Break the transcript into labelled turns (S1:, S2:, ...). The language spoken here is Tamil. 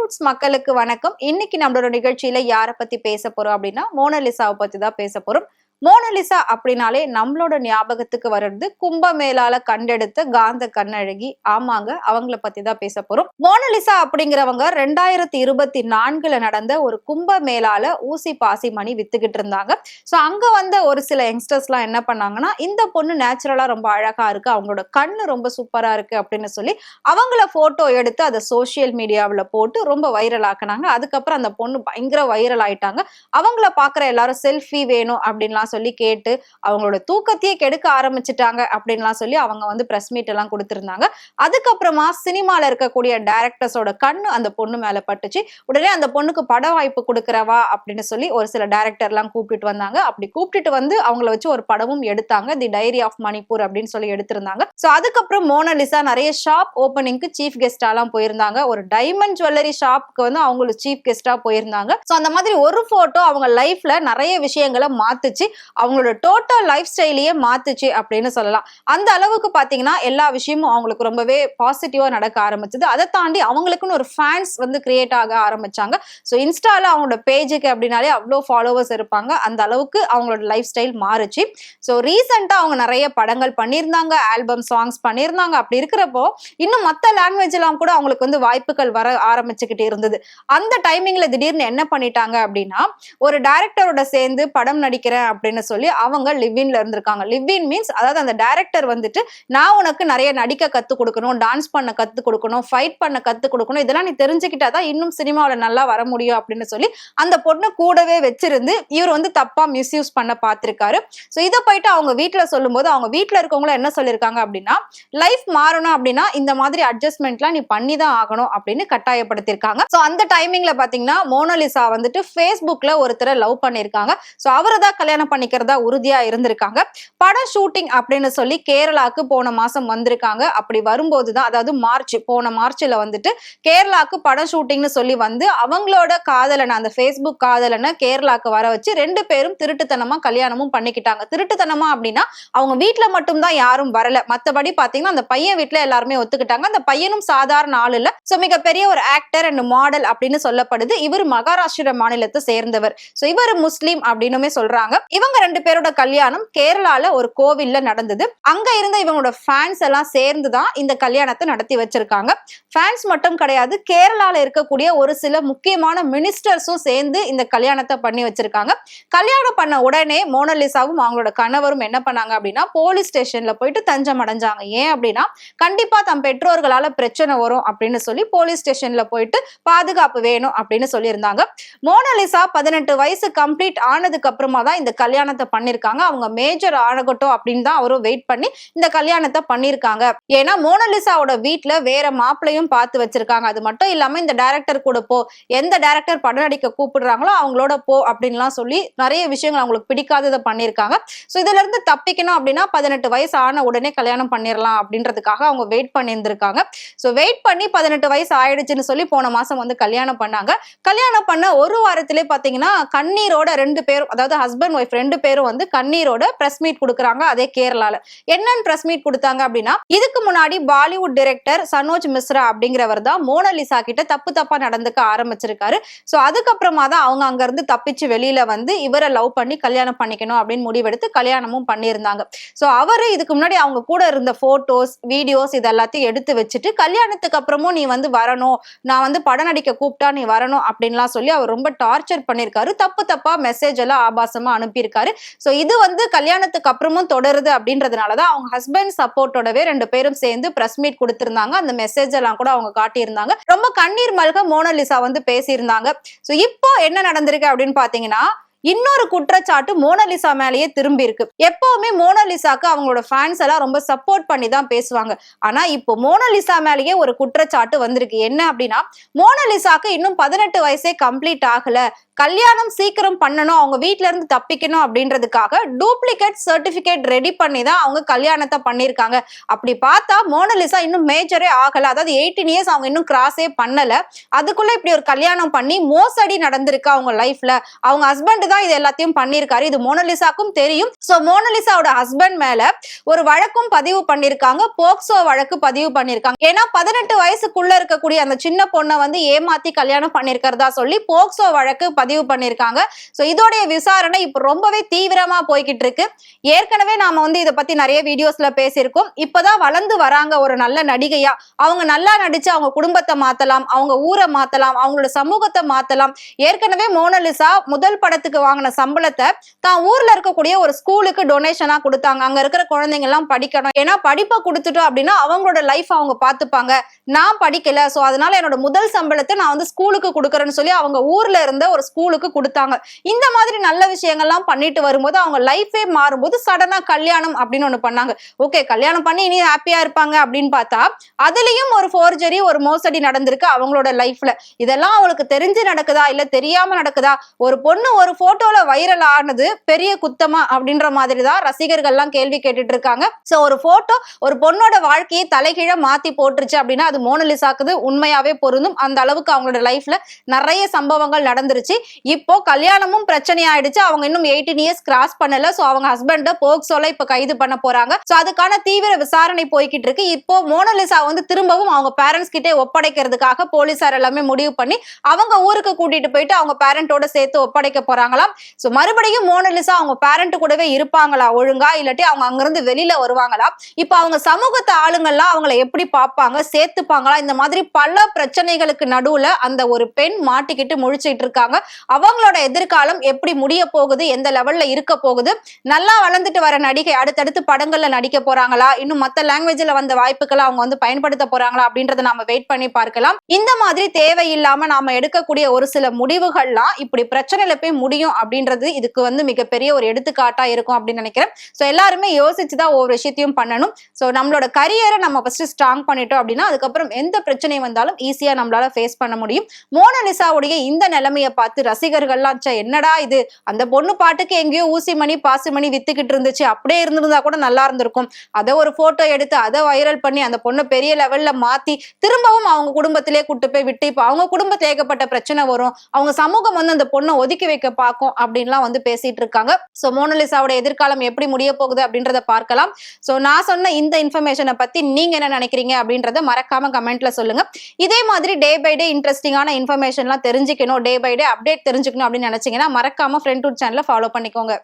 S1: ரூட்ஸ் மக்களுக்கு வணக்கம். இன்னைக்கு நம்மளோட நிகழ்ச்சியில யாரை பத்தி பேச போறோம் அப்படின்னா மோனலிசாவை பத்தி தான் பேச போறோம். மோனலிசா அப்படின்னாலே நம்மளோட ஞாபகத்துக்கு வர்றது கும்பமேளால கண்டெடுத்த காந்த கண்ணழகி. ஆமாங்க, அவங்கள பத்தி தான் பேச போறோம். மோனலிசா அப்படிங்கிறவங்க 2024 நடந்த ஒரு கும்பமேளால ஊசி பாசி மணி வித்துக்கிட்டு இருந்தாங்க. சோ அங்க வந்த ஒரு சில யங்ஸ்டர்ஸ் எல்லாம் என்ன பண்ணாங்கன்னா, இந்த பொண்ணு நேச்சுரலா ரொம்ப அழகா இருக்கு, அவங்களோட கண்ணு ரொம்ப சூப்பரா இருக்கு அப்படின்னு சொல்லி அவங்கள போட்டோ எடுத்து அதை சோசியல் மீடியாவில் போட்டு ரொம்ப வைரல் ஆக்குனாங்க. அதுக்கப்புறம் அந்த பொண்ணு பயங்கர வைரல் ஆயிட்டாங்க. அவங்கள பாக்குற எல்லாரும் செல்ஃபி வேணும் அப்படின்லாம் சொல்லி கேட்டு அவங்களோட தூக்கத்தையே கெடுக்க ஆரம்பிச்சுட்டாங்க அப்படின்லாம் சொல்லி அவங்க வந்து பிரஸ் மீட் எல்லாம் கொடுத்திருந்தாங்க. அதுக்கப்புறமா சினிமால இருக்கக்கூடிய டைரக்டர்ஸோட கண்ணு அந்த பொண்ணு மேல பட்டுச்சு. உடனே அந்த பொண்ணுக்கு பட வாய்ப்பு கொடுக்கறவா அப்படின்னு சொல்லி ஒரு சில டைரக்டர் எல்லாம் கூப்பிட்டு வந்தாங்க. அப்படி கூப்பிட்டு வந்து அவங்கள வச்சு ஒரு படமும் எடுத்தாங்க, தி டைரி ஆஃப் மணிப்பூர் அப்படின்னு சொல்லி எடுத்திருந்தாங்க. சோ அதுக்கப்புறம் மோனலிசா நிறைய ஷாப் ஓபனிங்க்கு சீஃப் கெஸ்டா எல்லாம் போயிருந்தாங்க. ஒரு டைமண்ட் ஜுவல்லரி ஷாப்க்கு வந்து அவங்களுக்கு சீஃப் கெஸ்டா போயிருந்தாங்க. சோ அந்த மாதிரி ஒரு போட்டோ அவங்க லைஃப்ல நிறைய விஷயங்களை மாத்துச்சு, அவங்களோட டோட்டல் லைஃப் ஸ்டைலையே மாத்துச்சு அப்படின்னு சொல்லலாம். அந்த அளவுக்கு பாத்தீங்கன்னா எல்லா விஷயமும் அவங்களுக்கு ரொம்பவே பாசிட்டிவா நடக்க ஆரம்பிச்சது. அதை தாண்டி அவங்களுக்குன்னு ஒரு ஃபேன்ஸ் வந்து கிரியேட் ஆக ஆரம்பிச்சாங்க. சோ இன்ஸ்டால அவங்களோட பேஜுக்கு அப்படின்னாலே அவ்வளோ ஃபாலோவர்ஸ் இருப்பாங்க. அந்த அளவுக்கு அவங்களோட லைஃப் ஸ்டைல் மாறுச்சு. சோ ரீசெண்டா அவங்க நிறைய படங்கள் பண்ணியிருந்தாங்க, ஆல்பம் சாங்ஸ் பண்ணியிருந்தாங்க. அப்படி இருக்கிறப்போ இன்னும் மத்த லாங்குவேஜ் எல்லாம் கூட அவங்களுக்கு வந்து வாய்ப்புகள் வர ஆரம்பிச்சுக்கிட்டு இருந்தது. அந்த டைமிங்ல திடீர்னு என்ன பண்ணிட்டாங்க அப்படின்னா, ஒரு டைரக்டரோட சேர்ந்து படம் நடிக்கிறேன் அப்படின்னு சொல்லி அவங்க லிவ்வின்ல இருந்திருக்காங்க. லிவ்வின் மீன்ஸ் அதாவது அந்த டைரக்டர் வந்துட்டு, நான் உனக்கு நிறைய நடிக்க கத்து கொடுக்கணும், டான்ஸ் பண்ண கத்து கொடுக்கணும், ஃபைட் பண்ண கத்து கொடுக்கணும், இதெல்லாம் நீ தெரிஞ்சுக்கிட்டாதான் இன்னும் சினிமாவில நல்லா வர முடியும் அப்படின்னு சொல்லி அந்த பொண்ணு கூடவே வச்சிருந்து இவர் வந்து தப்பா மிஸ்யூஸ் பண்ண பார்த்திருக்காரு. சோ இதை போயிட்டு அவங்க வீட்டுல சொல்லும் போது அவங்க வீட்டுல இருக்கவங்க என்ன சொல்லியிருக்காங்க அப்படின்னா, லைஃப் மாறணும் அப்படின்னா இந்த மாதிரி அட்ஜஸ்ட்மெண்ட்லாம் நீ பண்ணிதான் ஆகணும் அப்படின்னு கட்டாயப்படுத்திருக்காங்க. சோ அந்த டைமிங்ல பாத்தீங்கன்னா மோனலிசா வந்துட்டு Facebookல ஒருத்தரை லவ் பண்ணிருக்காங்க. சோ அவரை தான் கல்யாணம் பண்ணிக்கிறதா உறுதியா இருந்திருக்காங்க. படம் ஷூட்டிங் அப்படின்னு சொல்லி கேரளாக்கு போன மாசம் வந்திருக்காங்க. அப்படி வரும்போதுதான், அதாவது போன மார்ச்ல வந்துட்டு கேரளாக்கு படம் ஷூட்டிங்னு சொல்லி வந்து அவங்களோட காதலனை, அந்த Facebook காதலனை கேரளாக்கு வர வச்சு 2 பேரும் திருட்டுத்தனமா கல்யாணமும் பண்ணிக்கிட்டாங்க. திருட்டுத்தனமா அப்படின்னா அவங்க வீட்டுல மட்டும்தான் யாரும் வரல, மத்தபடி பாத்தீங்கன்னா அந்த பையன் வீட்டுல எல்லாருமே ஒத்துக்கிட்டாங்க. அந்த பையனும் சாதாரண ஆள் இல்ல, சோ மிகப்பெரிய ஒரு ஆக்டர் அண்ட் மாடல் அப்படின்னு சொல்லப்படுது. இவர் மகாராஷ்டிரா மாநிலத்தை சேர்ந்தவர். சோ இவர் முஸ்லீம் அப்படின்னுமே சொல்றாங்க. இவங்க 2 பேரோட கல்யாணம் கேரளால ஒரு கோவில்ல நடந்தது. அங்க இருந்த இவங்களோட ஃபேன்ஸ் எல்லாம் சேர்ந்துதான் இந்த கல்யாணத்தை நடத்தி வச்சிருக்காங்க. ஃபேன்ஸ் மட்டும் கிடையாது, கேரளால இருக்கக்கூடிய ஒரு சில முக்கியமான மினிஸ்டர்ஸும் சேர்ந்து இந்த கல்யாணத்தை பண்ணி வச்சிருக்காங்க. கல்யாணம் பண்ண உடனே மோனலிசாவும் அவங்களோட கணவரும் என்ன பண்ணாங்க அப்படின்னா, போலீஸ் ஸ்டேஷன்ல போயிட்டு தஞ்சம் அடைஞ்சாங்க. ஏன் அப்படின்னா, கண்டிப்பா தம் பெற்றோர்களால பிரச்சனை வரும் அப்படின்னு சொல்லி போலீஸ் ஸ்டேஷன்ல போயிட்டு பாதுகாப்பு வேணும் அப்படின்னு சொல்லியிருந்தாங்க. மோனலிசா 18 வயசு கம்ப்ளீட் ஆனதுக்கு அப்புறமா தான் இந்த கல்யாணத்தை பண்ணிருக்காங்க. அவங்க மேஜர் ஆகட்டும் அப்படின்னு தான் அவரும் வெயிட் பண்ணி இந்த கல்யாணத்தை பண்ணிருக்காங்க. ஏன்னா மோனலிசாவோட வீட்டுல வேற மாப்பிளையும் பார்த்து வச்சிருக்காங்க. அது மட்டும் இல்லாம இந்த டைரக்டர் கூட போ, எந்த டைரக்டர் படம் நடிக்க கூப்பிடுறாங்களோ அவங்களோட போ அப்படின்லாம் சொல்லி நிறைய விஷயங்கள் அவங்களுக்கு பிடிக்காததை பண்ணிருக்காங்க. சோ இதுல இருந்து தப்பிக்கணும் அப்படின்னா 18 வயசு ஆன உடனே கல்யாணம் பண்ணிடலாம் அப்படின்றதுக்காக அவங்க வெயிட் பண்ணி இருந்திருக்காங்க. சோ வெயிட் பண்ணி 18 வயசு ஆயிடுச்சுன்னு சொல்லி போன மாசம் வந்து கல்யாணம் பண்ணாங்க. கல்யாணம் பண்ண ஒரு வாரத்திலே பாத்தீங்கன்னா கண்ணீரோட 2 பேரும், அதாவது ஹஸ்பண்ட் ஒய்ஃப் 2 பேரும் வந்து கண்ணீரோட பிரஸ் மீட் கொடுக்குறாங்க. அதே கேரளால என்னன்னு பிரஸ் மீட் கொடுத்தாங்க அப்படின்னா, இதுக்கு முன்னாடி பாலிவுட் டைரக்டர் சனோஜ் மிஸ்ரா அப்படிங்கிறவர் தான் மோனலிசா கிட்ட தப்பா நடந்துக்க ஆரம்பிச்சிருக்காரு. சோ அதுக்கப்புறமா தான் அவங்க அங்க இருந்து தப்பிச்சு வெளியில வந்து இவரை லவ் பண்ணி கல்யாணம் பண்ணிக்கணும் அப்படின்னு முடிவெடுத்து கல்யாணமும் பண்ணியிருந்தாங்க. சோ அவரு இதுக்கு முன்னாடி அவங்க கூட இருந்த போட்டோஸ், வீடியோஸ் இதெல்லாத்தையும் எடுத்து வச்சுட்டு, கல்யாணத்துக்கு அப்புறமும் நீ வந்து வரணும், நான் வந்து படம் நடிக்க கூப்பிட்டா நீ வரணும் அப்படின்லாம் சொல்லி அவர் ரொம்ப டார்ச்சர் பண்ணிருக்காரு. தப்பா மெசேஜ் எல்லாம் ஆபாசமா அனுப்பியிருக்காரு. சோ இது வந்து கல்யாணத்துக்கு அப்புறமும் தொடருது அப்படின்றதுனாலதான் அவங்க ஹஸ்பண்ட் சப்போர்ட்டோடவே 2 பேரும் சேர்ந்து பிரஸ் மீட் கொடுத்திருந்தாங்க. அந்த மெசேஜ் எல்லாம் கூட அவங்க காட்டியிருந்தாங்க. ரொம்ப கண்ணீர் மல்க மோனலிசா வந்து பேசியிருந்தாங்க. சோ இப்போ என்ன நடந்திருக்கு அப்படின்னு பாத்தீங்கன்னா, இன்னொரு குற்றச்சாட்டு மோனலிசா மேலேயே திரும்பி இருக்கு. எப்பவுமே மோனலிசாக்கு அவங்களோட ஃபேன்ஸ் எல்லாம் ரொம்ப சப்போர்ட் பண்ணி தான் பேசுவாங்க. ஆனா இப்போ மோனலிசா மேலேயே ஒரு குற்றச்சாட்டு வந்திருக்கு. என்ன அப்படின்னா, மோனலிசாக்கு இன்னும் 18 வயசே கம்ப்ளீட் ஆகல, கல்யாணம் சீக்கிரம் பண்ணணும், அவங்க வீட்ல இருந்து தப்பிக்கணும் அப்படின்றதுக்காக டூப்ளிகேட் சர்டிபிகேட் ரெடி பண்ணி தான் அவங்க கல்யாணத்தை பண்ணிருக்காங்க. அப்படி பார்த்தா மோனலிசா இன்னும் மேஜரே ஆகல, அதாவது 18 இயர்ஸ் அவங்க இன்னும் கிராஸே பண்ணல. அதுக்குள்ள இப்படி ஒரு கல்யாணம் பண்ணி மோசடி நடந்திருக்கு அவங்க லைஃப்ல. அவங்க ஹஸ்பண்ட் தான் இது எல்லாத்தையும் பண்ணிருக்காரு. இது மோனலிசாக்கும் தெரியும். சோ மோனலிசாவோட ஹஸ்பண்ட் மேல ஒரு வழக்கும் பதிவு பண்ணிருக்காங்க, போக்சோ வழக்கு பதிவு பண்ணிருக்காங்க. ஏன்னா 18 வயசுக்குள்ள இருக்கக்கூடிய அந்த சின்ன பொண்ணை வந்து ஏமாத்தி கல்யாணம் பண்ணிருக்கிறதா சொல்லி போக்சோ வழக்கு பதிவு பண்ணிருக்காங்க. சோ இதோடைய விசாரணை இப்ப ரொம்பவே தீவிரமா போய்கிட்டு இருக்கு. ஏற்கனவே நாம வந்து இதை பத்தி நிறைய வீடியோஸ்ல பேசியிருக்கோம். இப்பதான் வளர்ந்து வராங்க ஒரு நல்ல நடிகையா. அவங்க நல்லா நடிச்சு அவங்க குடும்பத்தை மாத்தலாம், அவங்க ஊரை மாத்தலாம், அவங்களோட சமூகத்தை மாத்தலாம். ஏற்கனவே மோனலிசா முதல் படத்துக்கு வாங்கின சம்பளத்தை தான் ஊர்ல இருக்கக்கூடிய ஒரு ஸ்கூலுக்கு டொனேஷனா கொடுத்தாங்க. அங்க இருக்கிற குழந்தைங்க எல்லாம் படிக்கணும், ஏன்னா படிப்பை கொடுத்துட்டோம் அப்படின்னா அவங்களோட லைஃப் அவங்க பாத்துப்பாங்க. நான் படிக்கல, சோ அதனால என்னோட முதல் சம்பளத்தை நான் வந்து ஸ்கூலுக்கு கொடுக்கறேன்னு சொல்லி அவங்க ஊர்ல இருந்த ஒரு ஸ்கூலுக்கு கொடுத்தாங்க. இந்த மாதிரி நல்ல விஷயங்கள்லாம் பண்ணிட்டு வரும்போது அவங்க லைஃபே மாறும்போது சடனா கல்யாணம் அப்படின்னு ஒண்ணு பண்ணாங்க. ஓகே, கல்யாணம் பண்ணி இனி ஹாப்பியா இருப்பாங்க அப்படின்னு பார்த்தா அதுலயும் ஒரு ஃபோர்ஜரி, ஒரு மோசடி நடந்திருக்கு அவங்களோட லைஃப்ல. இதெல்லாம் அவங்களுக்கு தெரிஞ்சு நடக்குதா இல்ல தெரியாம நடக்குதா? ஒரு பொண்ணு ஒரு போட்டோல வைரல் ஆனது பெரிய குத்தமா அப்படின்ற மாதிரி தான் ரசிகர்கள் எல்லாம் கேள்வி கேட்டுட்டு இருக்காங்க. சோ ஒரு போட்டோ ஒரு பொண்ணோட வாழ்க்கையை தலைகீழ மாத்தி போட்டுருச்சு அப்படின்னா அது மோனலிசாக்குது உண்மையாவே பொருந்தும். அந்த அளவுக்கு அவங்களோட லைஃப்ல நிறைய சம்பவங்கள் நடந்துருச்சு. இப்போ கல்யாணமும் பிரச்சனை ஆயிடுச்சு. அவங்க இன்னும் 18 இயர்ஸ் கிராஸ் பண்ணல. சோ அவங்க ஹஸ்பண்ட போக்சோல இப்ப கைது பண்ண போறாங்க. சோ அதுக்கான தீவிர விசாரணை போய்கிட்டு இருக்கு. இப்போ மோனலிசா வந்து திரும்பவும் அவங்க பேரண்ட்ஸ் கிட்டே ஒப்படைக்கிறதுக்காக போலீசார் எல்லாமே முடிவு பண்ணி அவங்க ஊருக்கு கூட்டிட்டு போயிட்டு அவங்க பேரண்டோட சேர்த்து ஒப்படைக்க போறாங்களாம். சோ மறுபடியும் மோனலிசா அவங்க பேரண்ட் கூடவே இருப்பாங்களா ஒழுங்கா, இல்லாட்டி அவங்க அங்கிருந்து வெளியில வருவாங்களா? இப்ப அவங்க சமூகத்தை ஆளுங்கள்லாம் அவங்களை எப்படி பார்ப்பாங்க, சேர்த்துப்பாங்களா? இந்த மாதிரி பல பிரச்சனைகளுக்கு நடுவுல அந்த ஒரு பெண் மாட்டிக்கிட்டு முழிச்சிட்டு இருக்காங்க. அவங்களோட எதிர்காலம் எப்படி முடிய போகுது, எந்த லெவல்ல இருக்க போகுது? நல்லா வளர்ந்துட்டு வர நடிகை அடுத்தடுத்து படங்கள்ல நடிக்க போறாங்களா, இன்னும் மத்த லாங்குவேஜ்ல வந்த வாய்ப்புகளை அவங்க வந்து பயன்படுத்த போறாங்களா அப்படின்றத நாம வெயிட் பண்ணி பார்க்கலாம். இந்த மாதிரி தேவையில்லாம நாம எடுக்கக்கூடிய ஒரு சில முடிவுகள்லாம் இப்படி பிரச்சனையில போய் முடியும் அப்படின்றது இதுக்கு வந்து மிகப்பெரிய ஒரு எடுத்துக்காட்டா இருக்கும் அப்படின்னு நினைக்கிறேன். சோ எல்லாருமே யோசிச்சுதான் ஒவ்வொரு விஷயத்தையும் பண்ணணும். சோ நம்மளோட கரியரை நம்ம ஃபர்ஸ்ட் ஸ்ட்ராங் பண்ணிட்டோம் அப்படின்னா அதுக்கப்புறம் எந்த பிரச்சனை வந்தாலும் ஈஸியா நம்மளால ஃபேஸ் பண்ண முடியும். மோனலிசாவுடைய இந்த நிலைமையை பார்த்து ரசிகர்கள்லாம் என்னடா இது, அந்த பொண்ணு பாட்டுக்கு எங்கேயோ ஊசி மணி பாசி மணி வித்துக்கிட்டு இருந்துச்சு, அப்படியே இருந்திருந்தா கூட நல்லா இருந்திருக்கும், அதை ஒரு போட்டோ எடுத்து அதை வைரல் பண்ணி அந்த பொண்ணை பெரிய லெவல்ல மாத்தி திரும்பவும் அவங்க குடும்பத்திலே கூட்டு போய் விட்டு இப்ப அவங்க குடும்பத்துல ஏகப்பட்ட பிரச்சனை வரும், அவங்க சமூகம் வந்து அந்த பொண்ணை ஒதுக்கி வைக்க பார்க்கும் அப்படின்லாம் வந்து பேசிட்டு இருக்காங்க. சோ மோனலிசாவோட எதிர்காலம் எப்படி முடிய போகுது அப்படின்றத பார்க்கலாம். சோ நான் சொன்ன இந்த இன்ஃபர்மேஷனை பத்தி நீங்க என்ன நினைக்கிறீங்க அப்படின்றத மறக்காம கமெண்ட்ல சொல்லுங்க. இதே மாதிரி டே பை டே இன்ட்ரெஸ்டிங்கான இன்ஃபர்மேஷன்லாம் தெரிஞ்சுக்கணும், டே பை டே அப்டேட் தெரிஞ்சுக்கணும் அப்படின்னு நினைச்சீங்கன்னா மறக்காம ஃப்ரெண்ட் டூட் சேனலை ஃபாலோ பண்ணிக்கோங்க.